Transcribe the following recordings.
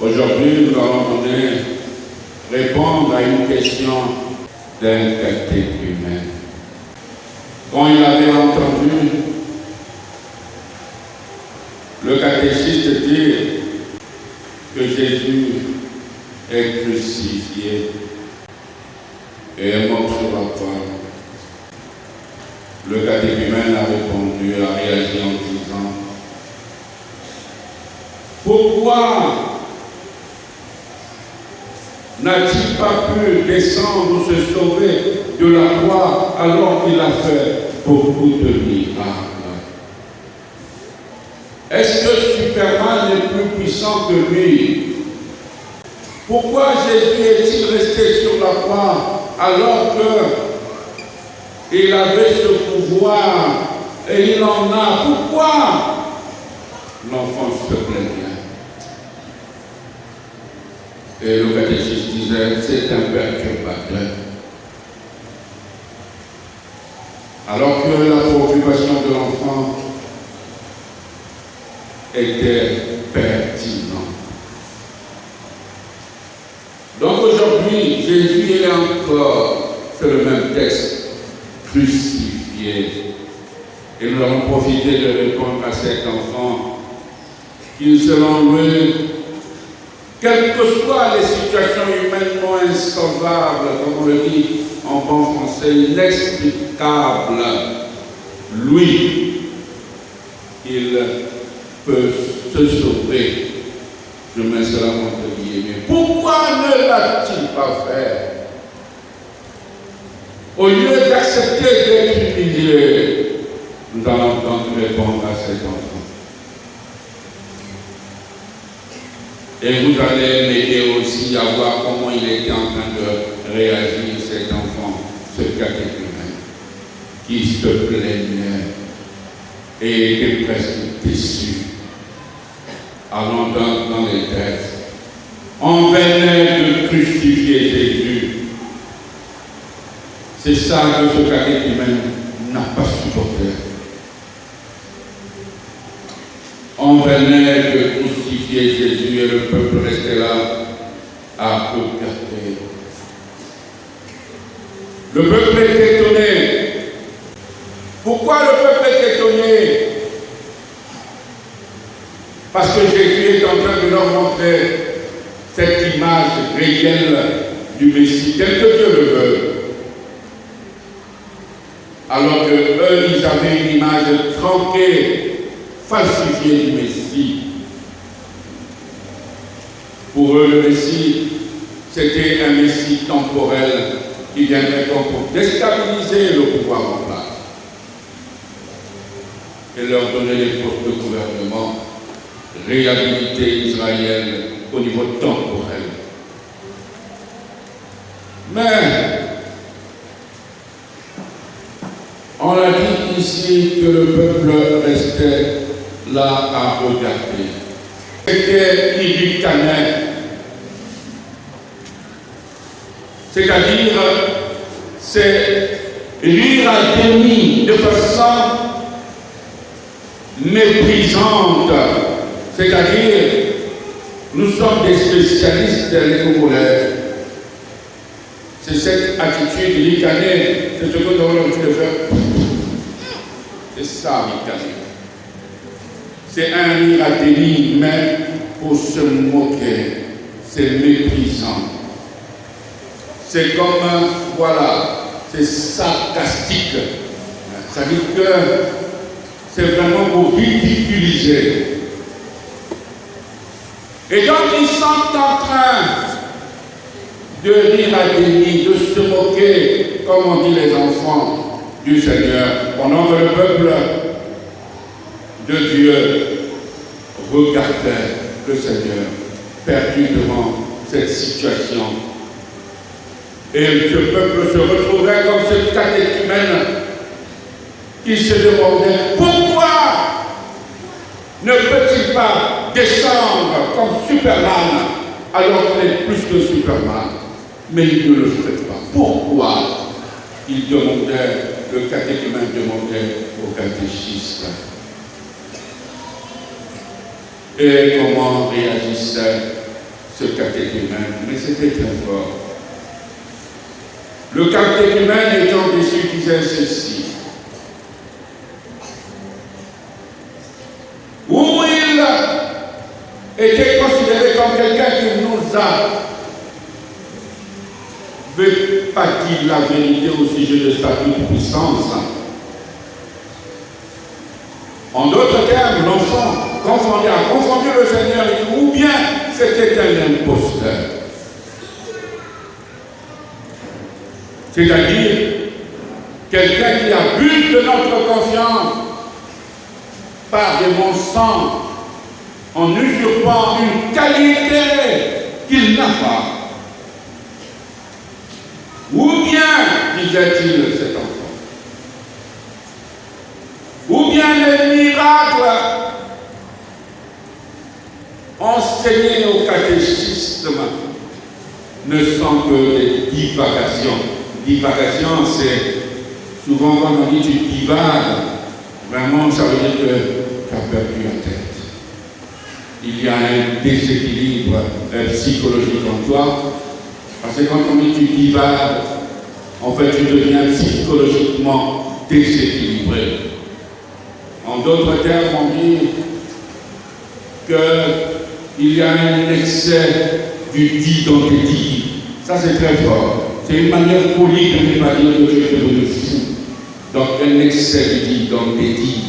Aujourd'hui, nous allons répondre à une question d'un catéchumen. Quand il avait entendu le catéchiste dire que Jésus est crucifié et est mort sur la croix, le catéchumen a répondu, a réagi en disant: pourquoi n'a-t-il pas pu descendre ou se sauver de la croix alors qu'il a fait beaucoup de miracles? Est-ce que Superman est plus puissant que lui? Pourquoi Jésus est-il resté sur la croix alors qu'il avait ce pouvoir et il en a? Pourquoi? L'enfant se plaignait. Et le catéchiste disait: c'est un perturbateur. Alors que la préoccupation de l'enfant était pertinente. Donc aujourd'hui, Jésus est encore, c'est le même texte, crucifié. Et nous allons profiter de répondre à cet enfant qui, selon lui, quelles que soient les situations humainement insolvables, comme on le dit en bon français, inexplicables, lui, il peut se sauver. Je mets cela entre guillemets. Pourquoi ne l'a-t-il pas fait? Au lieu d'accepter d'être humilié, nous allons donc répondre à cet enfant. Et vous allez m'aider aussi à voir comment il était en train de réagir, cet enfant, ce catéchumen, qui se plaignait et était presque déçu. Allons donc dans les textes. On venait de crucifier Jésus. C'est ça que ce catéchumen n'a pas supporté. On venait de crucifier Jésus et le peuple restait là à regarder. Le peuple est étonné. Pourquoi le peuple est étonné? Parce que Jésus est en train de leur montrer cette image réelle du Messie, tel que Dieu le veut. Alors que eux, ils avaient une image tronquée, falsifiée du Messie. Pour eux, le Messie, c'était un Messie temporel qui viendrait comme pour déstabiliser le pouvoir en place et leur donner les postes de gouvernement, réhabiliter Israël au niveau temporel. Mais on a dit ici que le peuple restait là à regarder. C'était irritanant. C'est-à-dire, c'est rire à demi de façon méprisante. C'est-à-dire, nous sommes des spécialistes des Congolais. C'est cette attitude ricanée, c'est ce que nous avons l'habitude de faire. C'est ça, ricaner. C'est un rire à demi, mais pour se moquer. C'est méprisant. C'est comme, voilà, c'est sarcastique. Ça veut dire que c'est vraiment pour ridiculiser. Et donc ils sont en train de rire à demi, de se moquer, comme on dit les enfants du Seigneur, pendant que le peuple de Dieu regardait le Seigneur, perdu devant cette situation. Et ce peuple se retrouvait comme ce catéchumène qui se demandait pourquoi ne peut-il pas descendre comme Superman alors qu'il est plus que Superman? Mais il ne le fait pas. Pourquoi? Il demandait, le catéchumène demandait au catéchiste. Et comment réagissait ce catéchumène, mais c'était très fort. Le catéchumène étant dessus disait ceci. Où il était considéré comme quelqu'un qui nous a pas dit la vérité au sujet de sa puissance. En d'autres termes, l'enfant a confondu le Seigneur, ou bien c'était un imposteur. C'est-à-dire quelqu'un qui abuse de notre confiance par des mensonges en usurpant une qualité qu'il n'a pas. Ou bien, disait-il cet enfant, ou bien les miracles enseignés au catéchisme ne sont que des divagations. Divagation, c'est souvent quand on dit tu divagues, vraiment ça veut dire que tu as perdu la tête. Il y a un déséquilibre psychologique en toi. Parce que quand on dit tu divagues, en fait tu deviens psychologiquement déséquilibré. En d'autres termes, on dit qu'il y a un excès du dit dans tes dits. Ça c'est très fort. C'est une manière polie de ne pas dire que tu es devenu fou. Donc un excès du dit dans tes dits.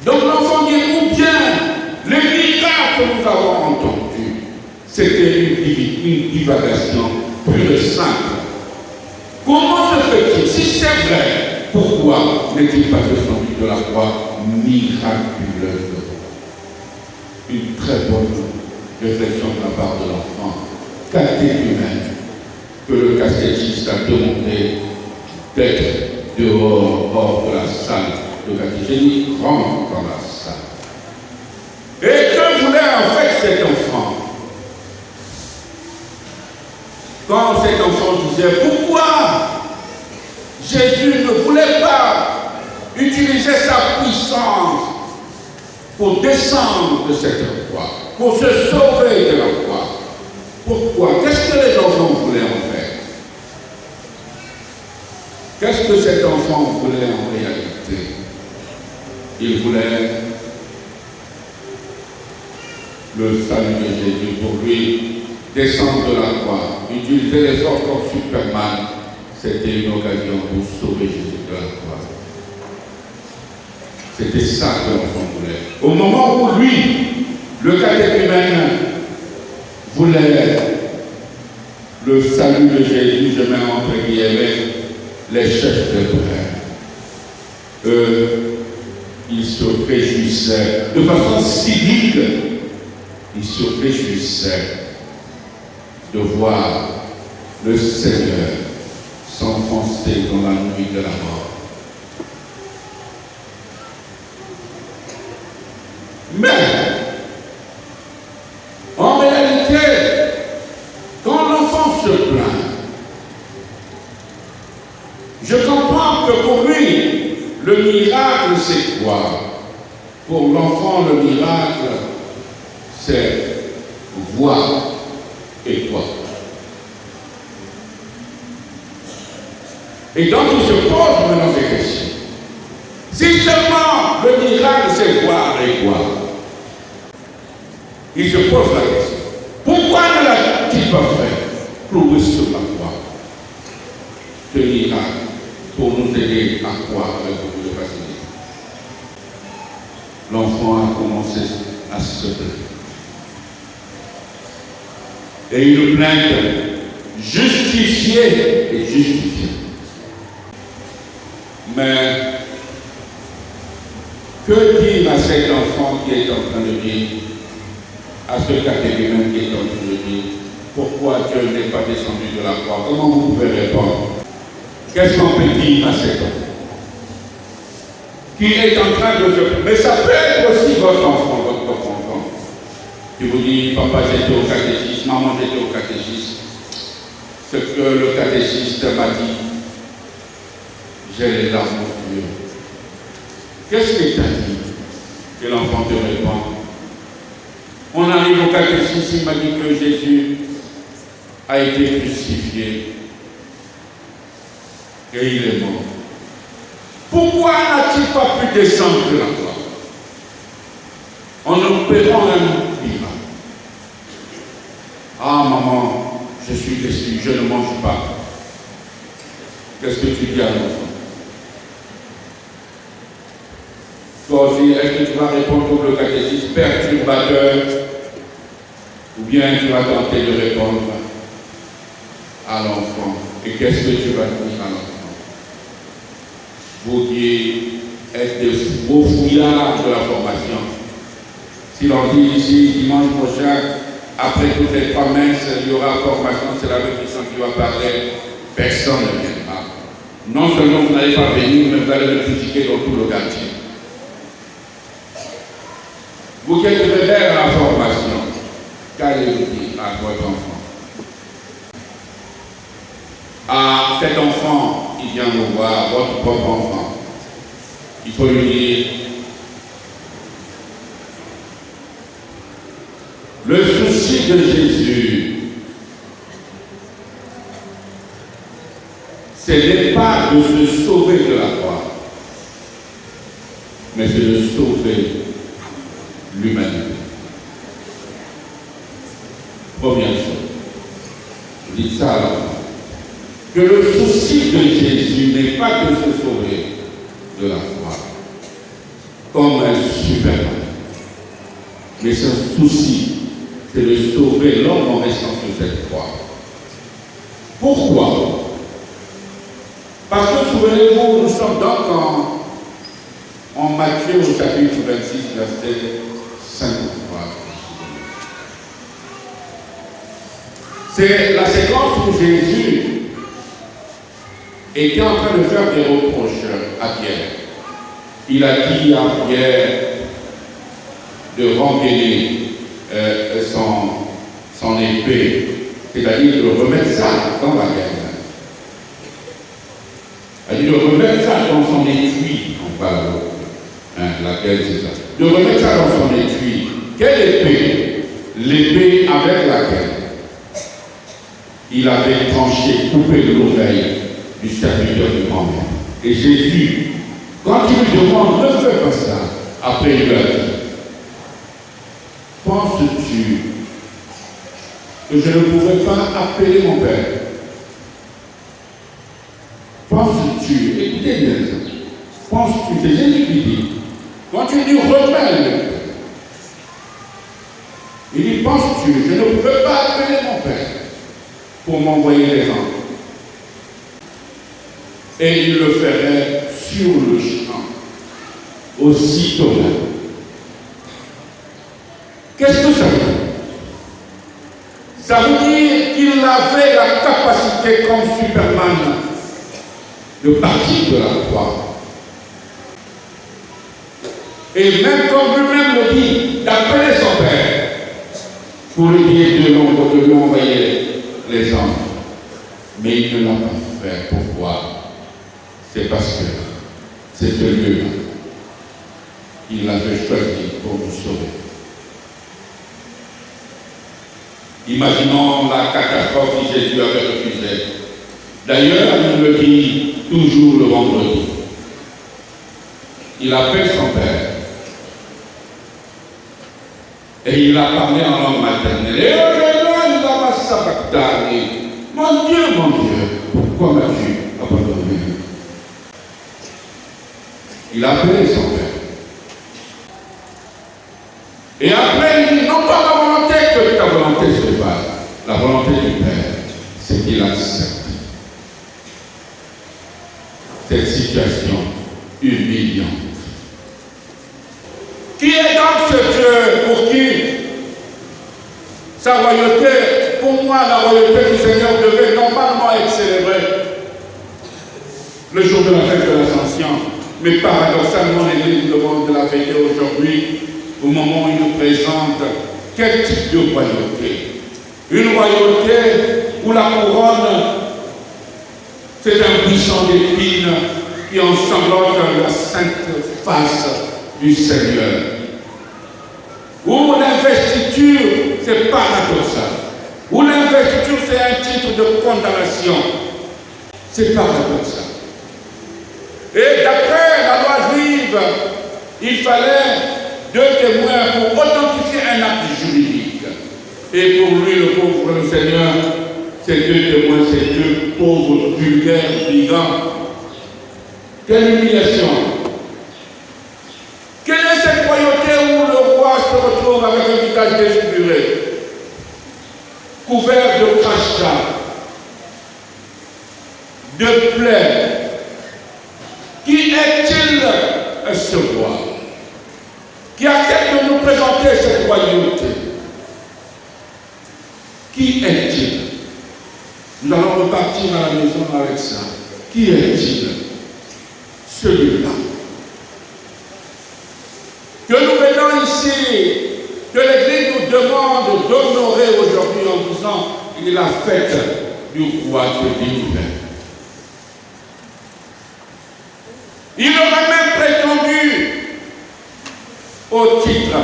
Donc l'enfant dit, ou bien les miracles que nous avons entendus, c'était une divagation pure et simple. Comment se fait-il? Si c'est vrai, pourquoi n'est-il pas descendu de la croix miraculeuse? Une très bonne réflexion de la part de l'enfant, catéchumène, que le catéchiste a demandé d'être dehors, hors de la salle de catéchénie, rentre dans la salle. Et que voulait en fait cet enfant? Quand cet enfant disait pourquoi Jésus ne voulait pas utiliser sa puissance pour descendre de cette croix, pour se sauver de la croix. Pourquoi? Qu'est-ce que les enfants voulaient en faire? Qu'est-ce que cet enfant voulait en réalité? Il voulait le salut de Jésus pour lui, descendre de la croix, utiliser les forces comme Superman. C'était une occasion pour sauver Jésus de la croix. C'était ça que l'enfant voulait. Au moment où lui, le catéchumène, voulait le salut de Jésus, je mets entre guillemets les chefs de prêtre. Eux, ils se réjouissaient de façon cynique, ils se réjouissaient de voir le Seigneur s'enfoncer dans la nuit de la mort. Mais, en réalité, quand l'enfant se plaint, je comprends que pour lui, le miracle c'est quoi? Pour l'enfant, le miracle, c'est voir et quoi. Et donc il se pose maintenant des questions. Si seulement le miracle c'est voir et quoi, il se pose la question. Pourquoi ne l'a-t-il pas fait clouer sur la croix? Ce miracle pour nous aider à croire avec beaucoup de facilité. L'enfant a commencé à se plaindre. Et une plainte justifiée et justifiée. Mais que dire à cet enfant qui est en train de dire, à ce catéchumène qui est en train de dire, pourquoi Dieu n'est pas descendu de la croix? Comment vous pouvez répondre? Qu'est-ce qu'on peut dire à cet enfant qui est en train de se... Mais ça peut être aussi votre enfant, votre propre enfant. Je vous dis, papa j'étais au catéchisme, maman j'étais au catéchisme. Ce que le catéchiste m'a dit, j'ai les larmes aux yeux. Qu'est-ce qu'il t'a dit? Et l'enfant te répond, le catéchisme, il m'a dit que Jésus a été crucifié et il est mort. Pourquoi n'a-t-il pas pu descendre de la croix? En opérant un miracle. Ah maman, je suis déçu, je ne mange pas. Qu'est-ce que tu dis à l'enfant? Toi aussi, est-ce que tu vas répondre pour le catéchisme perturbateur ou bien tu vas tenter de répondre à l'enfant? Et qu'est-ce que tu vas dire à l'enfant? Vous qui êtes des beaux fouillards de la formation. Si l'on dit ici, dimanche prochain, après toutes les promesses, il y aura formation, c'est la Christian qui va parler, personne ne viendra. Non seulement vous n'allez pas venir, mais vous allez le critiquer dans tout le quartier. Vous qui êtes rebelles à la formation, qu'allez-vous dire à votre enfant? À cet enfant qui vient vous voir, votre propre enfant, il faut lui dire: le souci de Jésus, ce n'est pas de se sauver de la croix, mais c'est de sauver l'humanité. Première chose, je dis ça à l'enfant, que le souci de Jésus n'est pas de se sauver de la croix comme un Superman, mais son souci, c'est de sauver l'homme en restant sur cette croix. Pourquoi? Parce que souvenez-vous, nous sommes donc en Matthieu au chapitre 26, verset 53. C'est la séquence où Jésus était en train de faire des reproches à Pierre. Il a dit à Pierre de rengainer son épée, c'est-à-dire de remettre ça dans la guerre. C'est-à-dire de remettre ça dans son étui, on parle, laquelle c'est ça. De remettre ça dans son étui. Quelle épée? L'épée avec laquelle il avait tranché, coupé l'oreille du serviteur du grand-mère. Et Jésus, quand il lui demande, ne fais pas ça, après il lui a dit: penses-tu que je ne pouvais pas appeler mon Père? Penses-tu, écoutez bien ça, penses-tu, c'est Jésus qui dit, quand tu dis rebelle, il dit, penses-tu, je ne pouvais pas appeler mon Père pour m'envoyer les anges? Et il le ferait sur le champ, aussitôt là. Qu'est-ce que ça veut dire? Ça veut dire qu'il avait la capacité, comme Superman, de partir de la croix. Et même comme lui-même le dit, d'appeler son Père pour lui dire de lui envoyer les anges. Mais il ne l'a pas fait. Pourquoi? C'est parce que c'est ce lieu-là qu'il avait choisi pour nous sauver. Imaginons la catastrophe si Jésus avait refusé. D'ailleurs, il le dit toujours le vendredi. Il appelle son Père. Et il a parlé en langue maternelle. Et mon Dieu, pourquoi m'as-tu abandonné? Il a appelé son Père. Et après, il dit, non pas ma volonté, que ta volonté se fasse. La volonté du Père, c'est qu'il accepte cette situation humiliante. Qui est donc ce Dieu pour qui sa royauté, pour moi, la royauté du Seigneur devait normalement être célébrée le jour de la fête de l'Ascension. Mais paradoxalement, l'Église nous demande de la fêter aujourd'hui, au moment où il nous présente quel type de royauté. Une royauté où la couronne, c'est un buisson d'épines qui ensanglantent la sainte face du Seigneur. Où l'investiture, c'est paradoxal. Ou l'investiture, c'est un titre de condamnation. C'est paradoxal. Et d'après la loi juive, il fallait 2 témoins pour authentifier un acte juridique. Et pour lui, le pauvre Seigneur, ces 2 témoins, ces 2 pauvres, vulgaires, brigands. Quelle humiliation! Quelle est cette royauté où le roi se retrouve avec un visage défiguré, couvert de crachats, de plaies? Qui est-il, ce roi, qui accepte de nous présenter cette royauté? Qui est-il? Nous allons repartir à la maison avec ça. Qui est-il? Celui-là. Que nous venons ici, que l'Église nous demande d'honorer aujourd'hui en disant qu'il est la fête du roi de l'univers. Il aurait même prétendu au titre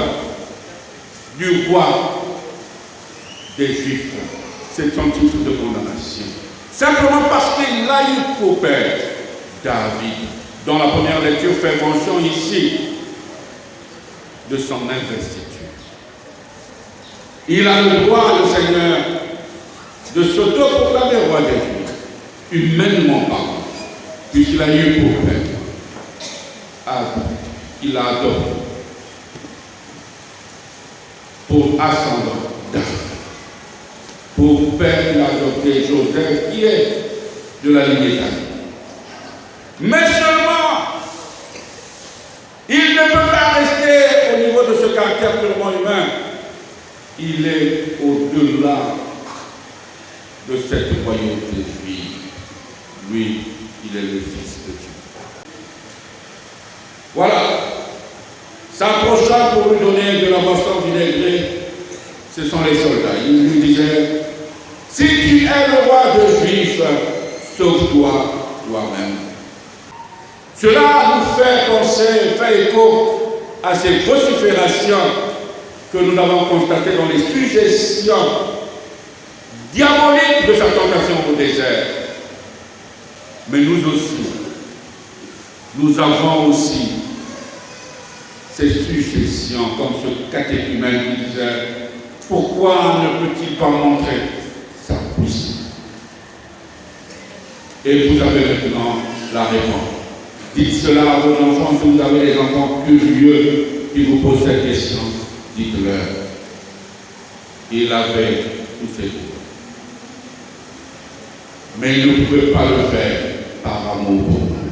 du roi des Juifs. C'est son titre de condamnation. Simplement parce qu'il a eu pour père David, dont la première lecture fait mention ici de son investiture. Il a le droit, le Seigneur, de s'auto-proclamer roi des Juifs, humainement parlant, puisqu'il a eu pour père. Il a adopté pour ascendant David. Pour père, il a adopté Joseph, qui est de la lignée David. Mais seulement, il ne peut pas rester au niveau de ce caractère purement humain. Il est au-delà de cette royauté juive. Lui, il est le Fils de Dieu. Voilà. S'approcha pour lui donner de la boisson vinaigrée. Ce sont les soldats. Il lui disait, si tu es le roi de Juifs, sauve-toi toi-même. Cela nous fait penser, fait écho à ces vociférations que nous avons constatées dans les suggestions diaboliques de sa tentation au désert. Mais nous aussi, nous avons aussi ces suggestions, comme ce catéchumène qui disait, pourquoi ne peut-il pas montrer sa puissance? Et vous avez maintenant la réponse. Dites cela à vos enfants, si vous avez des enfants curieux qui vous posent cette question, dites-leur. Il avait tous ses droits. Mais il ne pouvait pas le faire par amour pour nous.